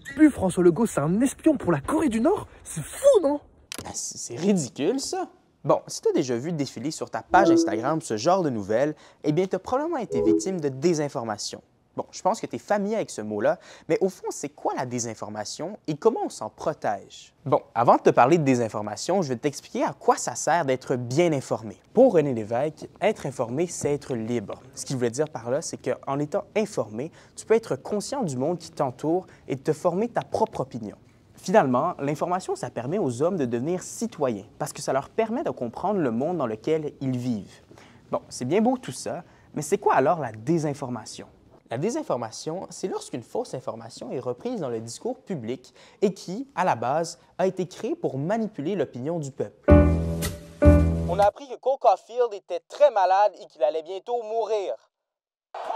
plus, François Legault, c'est un espion pour la Corée du Nord? C'est fou, non? Ah, c'est ridicule, ça. Bon, si tu as déjà vu défiler sur ta page Instagram ce genre de nouvelles, eh bien, tu as probablement été victime de désinformation. Bon, je pense que tu es familier avec ce mot-là, mais au fond, c'est quoi la désinformation et comment on s'en protège? Bon, avant de te parler de désinformation, je vais t'expliquer à quoi ça sert d'être bien informé. Pour René Lévesque, être informé, c'est être libre. Ce qu'il voulait dire par là, c'est qu'en étant informé, tu peux être conscient du monde qui t'entoure et de te former ta propre opinion. Finalement, l'information, ça permet aux hommes de devenir citoyens parce que ça leur permet de comprendre le monde dans lequel ils vivent. Bon, c'est bien beau tout ça, mais c'est quoi alors la désinformation? La désinformation, c'est lorsqu'une fausse information est reprise dans le discours public et qui, à la base, a été créée pour manipuler l'opinion du peuple. On a appris que Cole Caulfield était très malade et qu'il allait bientôt mourir.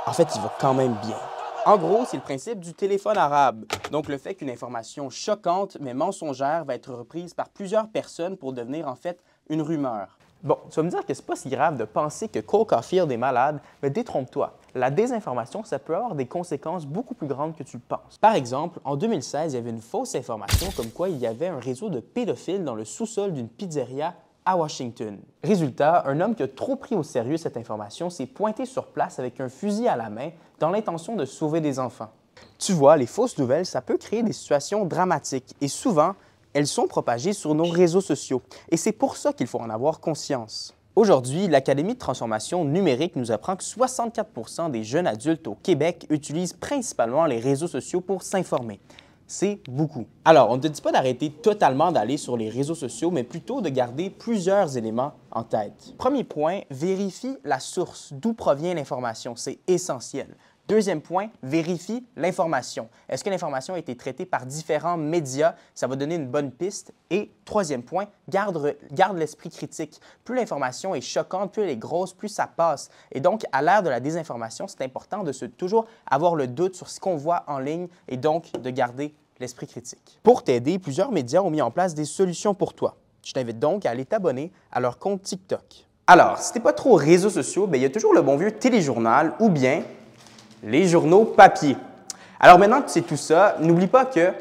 En fait, il va quand même bien. En gros, c'est le principe du téléphone arabe. Donc, le fait qu'une information choquante mais mensongère va être reprise par plusieurs personnes pour devenir en fait une rumeur. Bon, tu vas me dire que c'est pas si grave de penser que Cole Caulfield est malade, mais détrompe-toi. La désinformation, ça peut avoir des conséquences beaucoup plus grandes que tu le penses. Par exemple, en 2016, il y avait une fausse information comme quoi il y avait un réseau de pédophiles dans le sous-sol d'une pizzeria à Washington. Résultat, un homme qui a trop pris au sérieux cette information s'est pointé sur place avec un fusil à la main dans l'intention de sauver des enfants. Tu vois, les fausses nouvelles, ça peut créer des situations dramatiques et souvent, elles sont propagées sur nos réseaux sociaux. Et c'est pour ça qu'il faut en avoir conscience. Aujourd'hui, l'Académie de transformation numérique nous apprend que 64% des jeunes adultes au Québec utilisent principalement les réseaux sociaux pour s'informer. C'est beaucoup. Alors, on ne te dit pas d'arrêter totalement d'aller sur les réseaux sociaux, mais plutôt de garder plusieurs éléments en tête. Premier point, vérifie la source, d'où provient l'information. C'est essentiel. Deuxième point, vérifie l'information. Est-ce que l'information a été traitée par différents médias? Ça va donner une bonne piste. Et troisième point, garde l'esprit critique. Plus l'information est choquante, plus elle est grosse, plus ça passe. Et donc, à l'ère de la désinformation, c'est important de toujours avoir le doute sur ce qu'on voit en ligne et donc de garder l'esprit critique. Pour t'aider, plusieurs médias ont mis en place des solutions pour toi. Je t'invite donc à aller t'abonner à leur compte TikTok. Alors, si tu n'es pas trop réseaux sociaux, il y a toujours le bon vieux téléjournal ou bien les journaux papier. Alors maintenant que tu sais tout ça, n'oublie pas que